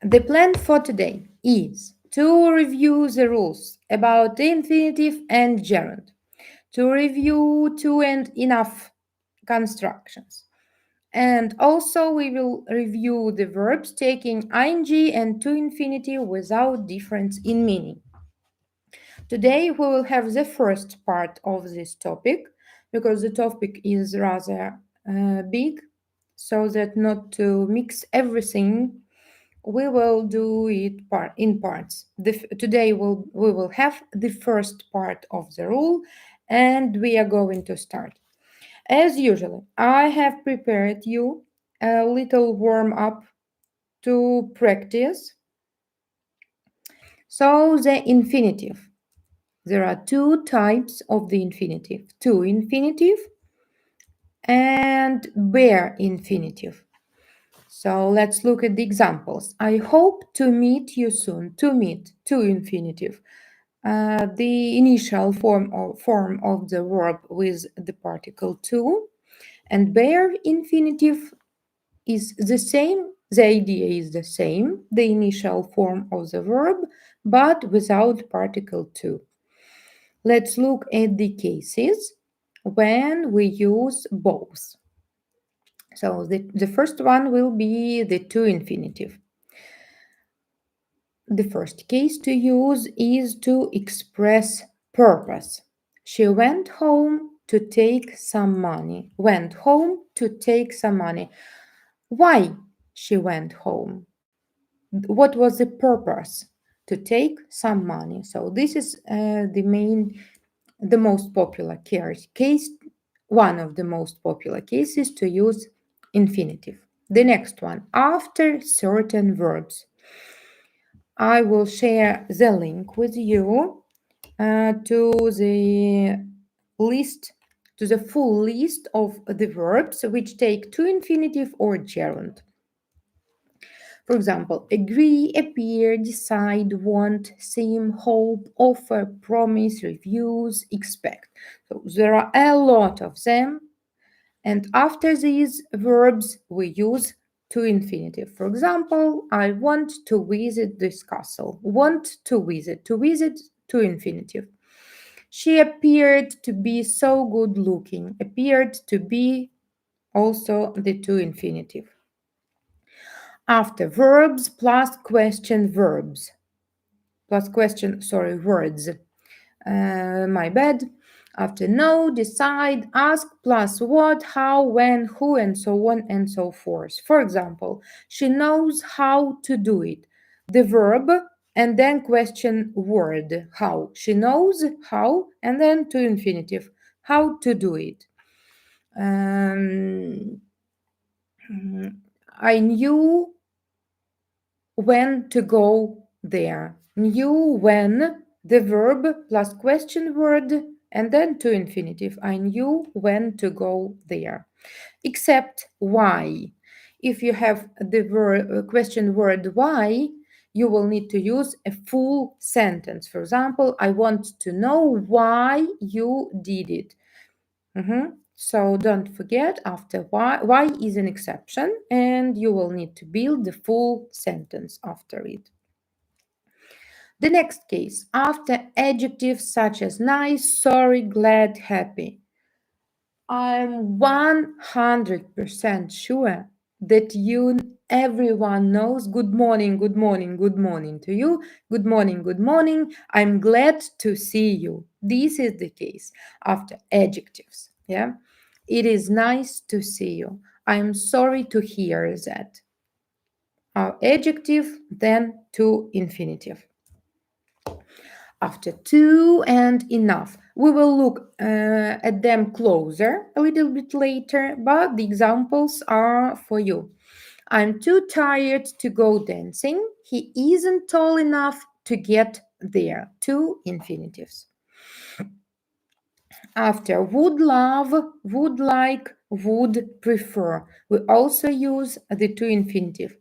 The plan for today is to review the rules about the infinitive and gerund, to review to and enough constructions. And also, we will review the verbs taking ing and to infinitive without difference in meaning. Today, we will have the first part of this topic because the topic is rather big, so that not to mix everything, we will do it in parts. Today, we will have the first part of the rule, and we are going to start. As usual, I have prepared you a little warm up to practice. So, the infinitive. There are two types of the infinitive, to infinitive and bare infinitive. So let's look at the examples. I hope to meet you soon. To meet, to infinitive. The initial form of the verb with the particle to, and bare infinitive is the same. The idea is the same, the initial form of the verb, but without particle to. Let's look at the cases when we use both. So the first one will be the to infinitive. The first case to use is to express purpose. She went home to take some money. Went home to take some money. Why she went home? What was the purpose? To take some money. So this is the most popular case, one of the most popular cases to use infinitive. The next one, after certain verbs. I will share the link with you to the list, to the full list of the verbs which take to infinitive or gerund. For example, agree, appear, decide, want, seem, hope, offer, promise, refuse, expect. So there are a lot of them. And after these verbs, we use to infinitive. For example, I want to visit this castle. Want to visit to infinitive. She appeared to be so good looking. Appeared to be also the to infinitive. After verbs plus question verbs. Plus question, sorry, words. My bad. After know, decide, ask, plus what, how, when, who, and so on and so forth. For example, she knows how to do it. The verb and then question word, how. She knows how, and then to infinitive, how to do it. I knew when to go there. Knew when, the verb plus question word, and then to infinitive. I knew when to go there. Except why. If you have the question word why, you will need to use a full sentence. For example, I want to know why you did it. So don't forget, after why is an exception, and you will need to build the full sentence after it. The next case, after adjectives such as nice, sorry, glad, happy. I'm 100% sure that everyone knows good morning, good morning, good morning to you. Good morning, good morning. I'm glad to see you. This is the case after adjectives. Yeah. It is nice to see you. I'm sorry to hear that. Our adjective, then to infinitive. After to and enough. We will look at them closer a little bit later, but the examples are for you. I'm too tired to go dancing. He isn't tall enough to get there. Two infinitives. After would love, would like, would prefer. We also use the to infinitive.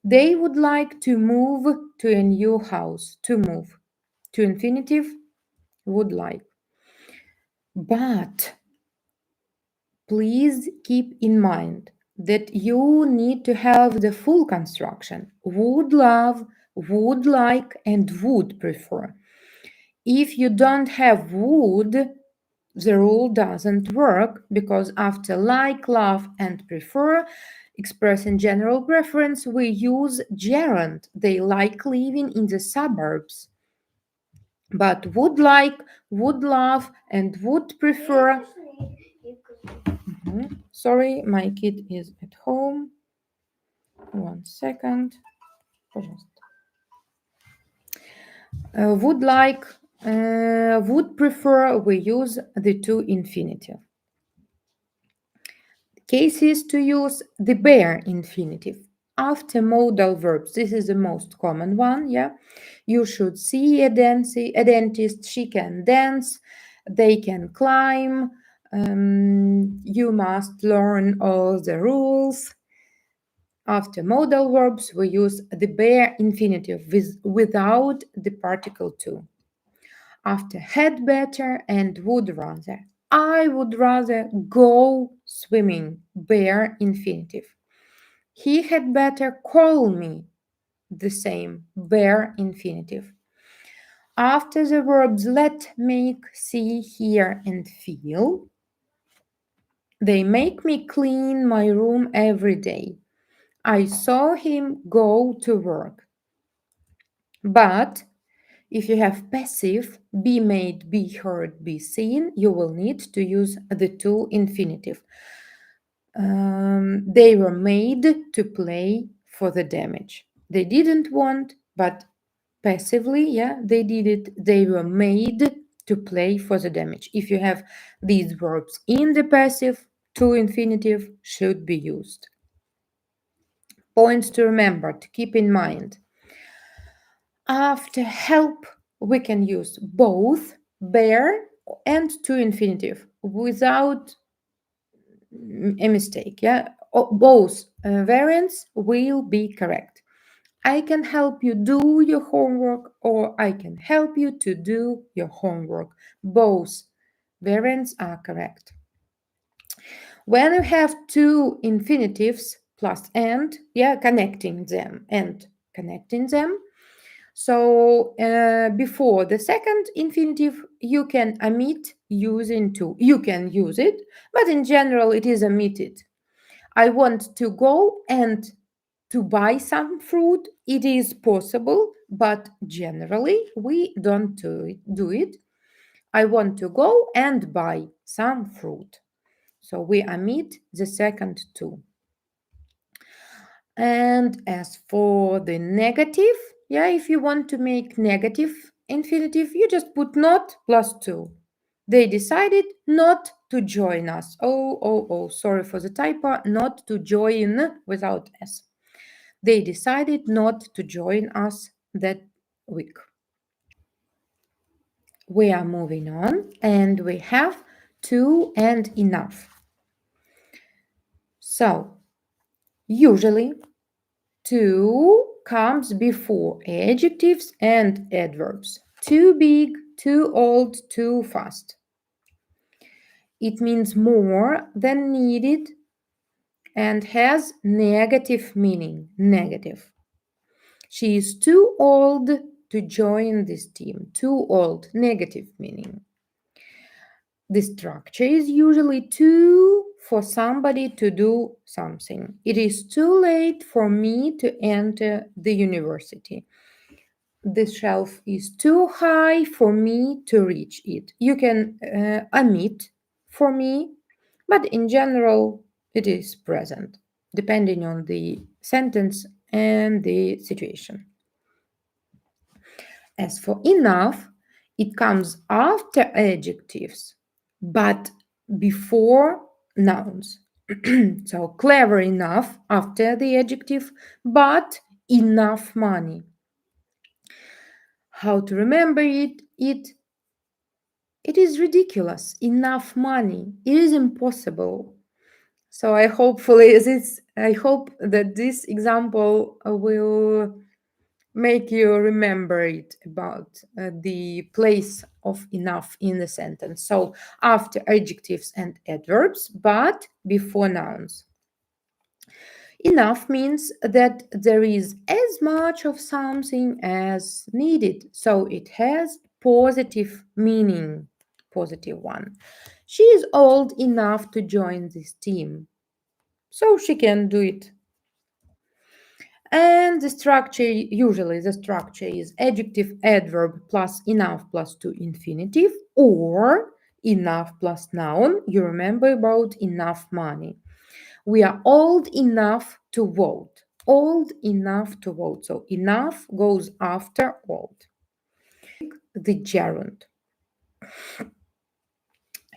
They would like to move to a new house. To move. To infinitive, would like. But please keep in mind that you need to have the full construction: would love, would like, and would prefer. If you don't have would, the rule doesn't work because after like, love, and prefer, expressing general preference, we use gerund. They like living in the suburbs. But would like, would love, and would prefer. Sorry, my kid is at home. 1 second. Пожалуйста. Would like, would prefer, we use the to infinitive. Cases to use the bare infinitive. After modal verbs, this is the most common one, yeah? You should see a dentist, she can dance, they can climb, you must learn all the rules. After modal verbs, we use the bare infinitive without the particle to. After had better and would rather, I would rather go swimming, bare infinitive. He had better call me, the same, bare infinitive. After the verbs let, make, see, hear, and feel, they make me clean my room every day. I saw him go to work. But if you have passive, be made, be heard, be seen, you will need to use the to infinitive. They were made to play for the damage. They didn't want, but passively, yeah, they did it. They were made to play for the damage. If you have these verbs in the passive, to infinitive should be used. Points to remember, to keep in mind. After help, we can use both bare and to infinitive without a mistake. Yeah, both variants will be correct. I can help you do your homework, or I can help you to do your homework. Both variants are correct. When you have two infinitives plus and, yeah, connecting them and connecting them. So before the second infinitive, you can omit using to. You can use it, but in general, it is omitted. I want to go and to buy some fruit. It is possible, but generally, we don't do it. I want to go and buy some fruit. So we omit the second two. And as for the negative, yeah, if you want to make negative infinitive, you just put not plus to. They decided not to join us. Oh, sorry for the typo, not to join without S. They decided not to join us that week. We are moving on and we have to and enough. So, usually too comes before adjectives and adverbs. Too big, too old, too fast. It means more than needed and has negative meaning. Negative. She is too old to join this team. Too old, negative meaning. The structure is usually too for somebody to do something. It is too late for me to enter the university. The shelf is too high for me to reach it. You can omit for me, but in general, it is present, depending on the sentence and the situation. As for enough, it comes after adjectives, but before nouns. So clever enough after the adjective, but enough money. How to remember it? It is ridiculous. Enough money. It is impossible. So I hope that this example will make you remember it about the place of enough in the sentence. So after adjectives and adverbs, but before nouns. Enough means that there is as much of something as needed, so it has positive meaning, positive one. She is old enough to join this team, so she can do it. And usually the structure is adjective, adverb plus enough plus to infinitive, or enough plus noun. You remember about enough money. We are old enough to vote. Old enough to vote. So enough goes after old. The gerund.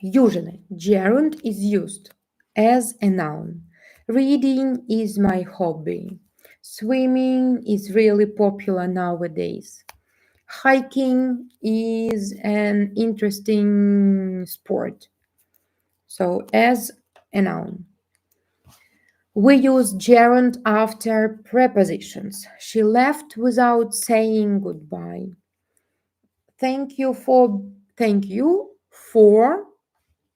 Usually, gerund is used as a noun. Reading is my hobby. Swimming is really popular nowadays. Hiking is an interesting sport. So, as a noun. We use gerund after prepositions. She left without saying goodbye. Thank you for thank you for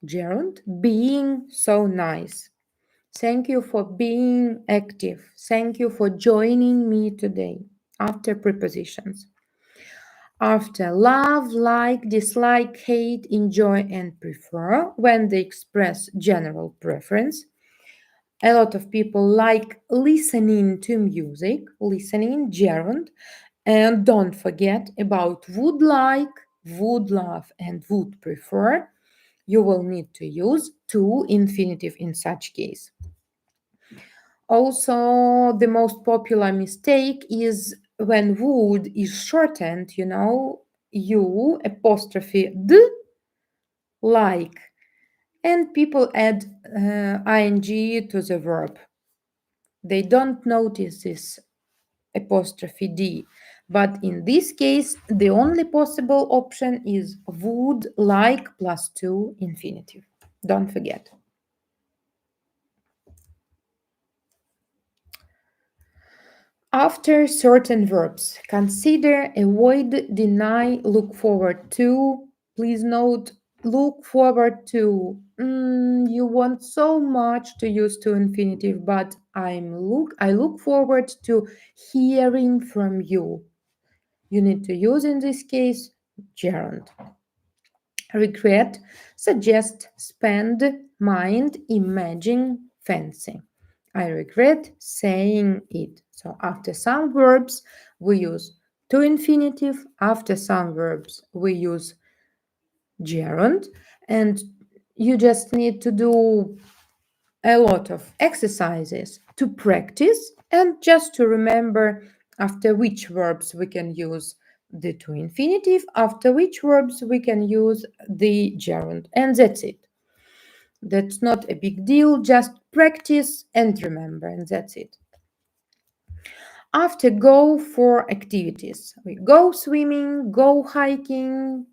gerund being so nice. Thank you for being active. Thank you for joining me today. After prepositions. After love, like, dislike, hate, enjoy, and prefer, when they express general preference. A lot of people like listening to music, listening, gerund, and don't forget about would like, would love, and would prefer. You will need to use to infinitive in such case. Also, the most popular mistake is when would is shortened, you apostrophe d like, and people add ing to the verb. They don't notice this apostrophe d, but in this case, the only possible option is would like plus to infinitive. Don't forget. After certain verbs, consider, avoid, deny, look forward to. Please note, look forward to. You want so much to use to infinitive, but I look forward to hearing from you. You need to use in this case gerund. Regret, suggest, spend, mind, imagine, fancy. I regret saying it. So after some verbs, we use to infinitive. After some verbs, we use gerund. And you just need to do a lot of exercises to practice and just to remember after which verbs we can use the to infinitive, after which verbs we can use the gerund. And that's it. That's not a big deal, just practice and remember, and that's it. After go for activities, we go swimming, go hiking,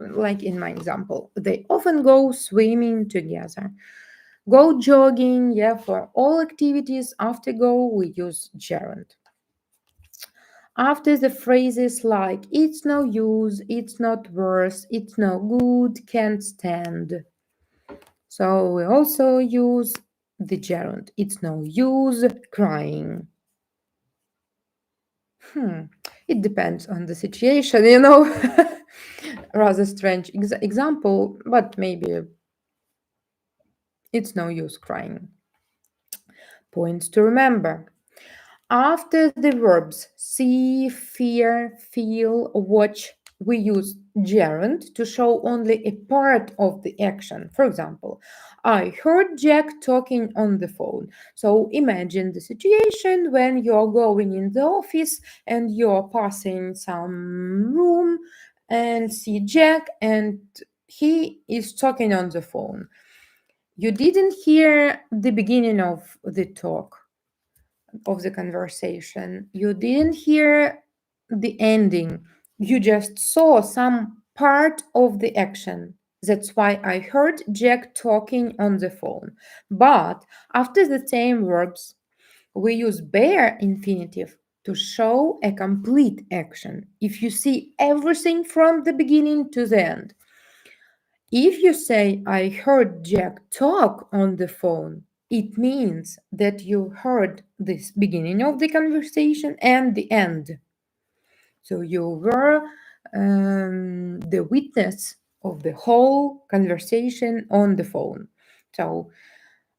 like in my example. They often go swimming together. Go jogging, yeah, for all activities after go, we use gerund. After the phrases like it's no use, it's not worth, it's no good, can't stand. So we also use the gerund. It's no use crying. It depends on the situation, Rather strange example, but maybe it's no use crying. Points to remember. After the verbs see, fear, feel, watch, we use gerund to show only a part of the action. For example, I heard Jack talking on the phone. So imagine the situation when you're going in the office and you're passing some room and see Jack and he is talking on the phone. You didn't hear the beginning of the talk of the conversation. You didn't hear the ending. You just saw some part of the action. That's why I heard Jack talking on the phone. But after the same verbs, we use bare infinitive to show a complete action. If you see everything from the beginning to the end. If you say, I heard Jack talk on the phone, It means that you heard this beginning of the conversation and the end. So you were the witness of the whole conversation on the phone. So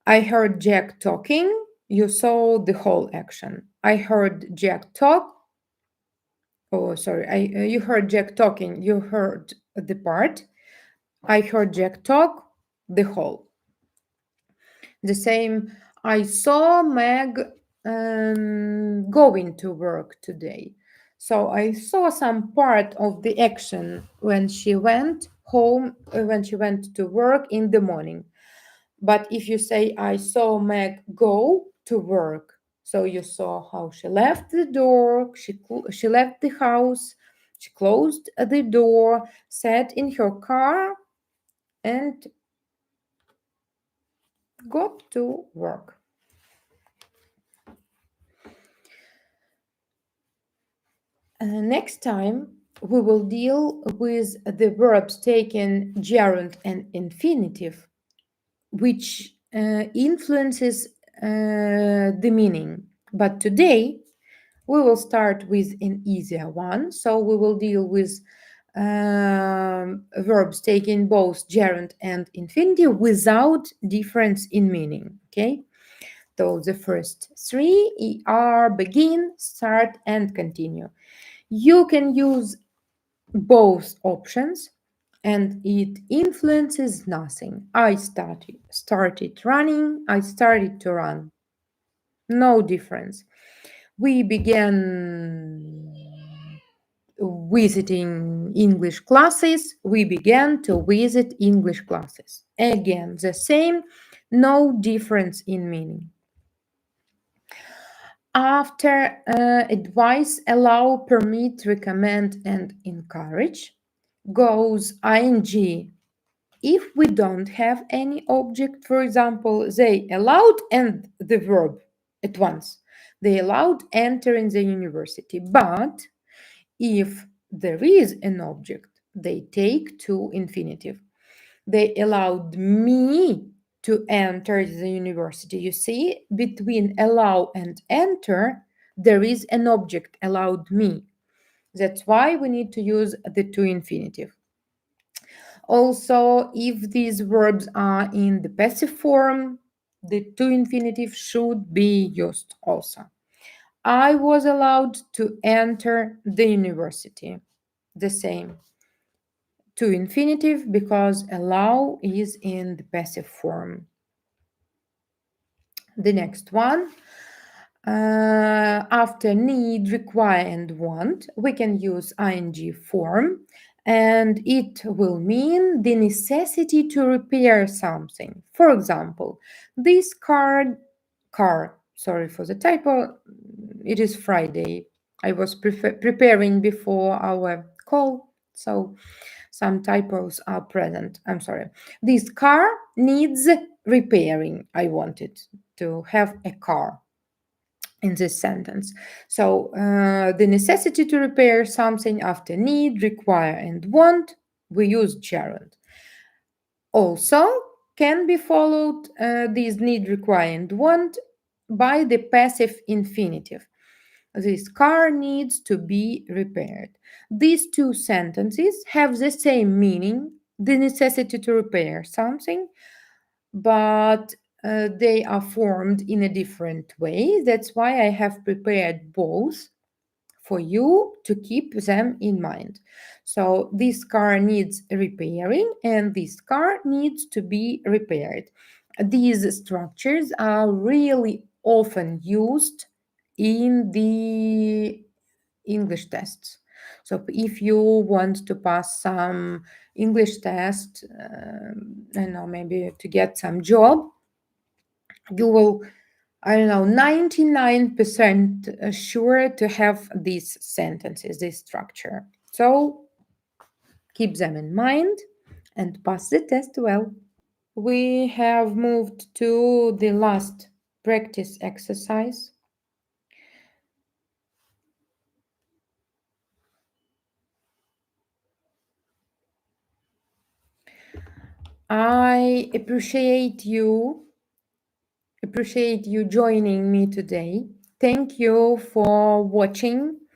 I heard Jack talking, you saw the whole action. I heard Jack talk. Oh, sorry. You heard Jack talking. You heard the part. I heard Jack talk. The whole. The same. I saw Meg going to work today. So I saw some part of the action when she went home, when she went to work in the morning. But if you say, I saw Meg go to work, so you saw how she left the door, she left the house, she closed the door, sat in her car, and got to work. Next time, we will deal with the verbs taken gerund and infinitive, which influences the meaning. But today, we will start with an easier one. So we will deal with verbs taking both gerund and infinitive without difference in meaning. Okay. So the first three are begin, start, and continue. You can use both options and it influences nothing. I started running, I started to run. No difference. We began visiting English classes. We began to visit English classes. Again, the same, no difference in meaning. After advise, allow, permit, recommend, and encourage goes ing. If we don't have any object, for example, they allowed and the verb at once. They allowed entering the university. But if there is an object, they take to infinitive. They allowed me to enter the university. You see, between allow and enter, there is an object allowed me. That's why we need to use the to infinitive. Also, if these verbs are in the passive form, the to infinitive should be used also. I was allowed to enter the university. The same. To infinitive because allow is in the passive form. The next one. After need, require, and want, we can use ing form, and it will mean the necessity to repair something. For example, this car, sorry for the typo, it is Friday. I was preparing before our call, so some typos are present. I'm sorry. This car needs repairing. I wanted to have a car in this sentence. So the necessity to repair something after need, require, and want, we use gerund. Also can be followed these need, require, and want by the passive infinitive. This car needs to be repaired. These two sentences have the same meaning, the necessity to repair something, but they are formed in a different way. That's why I have prepared both for you to keep them in mind. So this car needs repairing and this car needs to be repaired. These structures are really often used in the English tests. So if you want to pass some English test, I don't know, maybe to get some job, you will, I don't know, 99% sure to have these sentences, this structure. So keep them in mind and pass the test well. We have moved to the last practice exercise. I appreciate appreciate you joining me today. Thank you for watching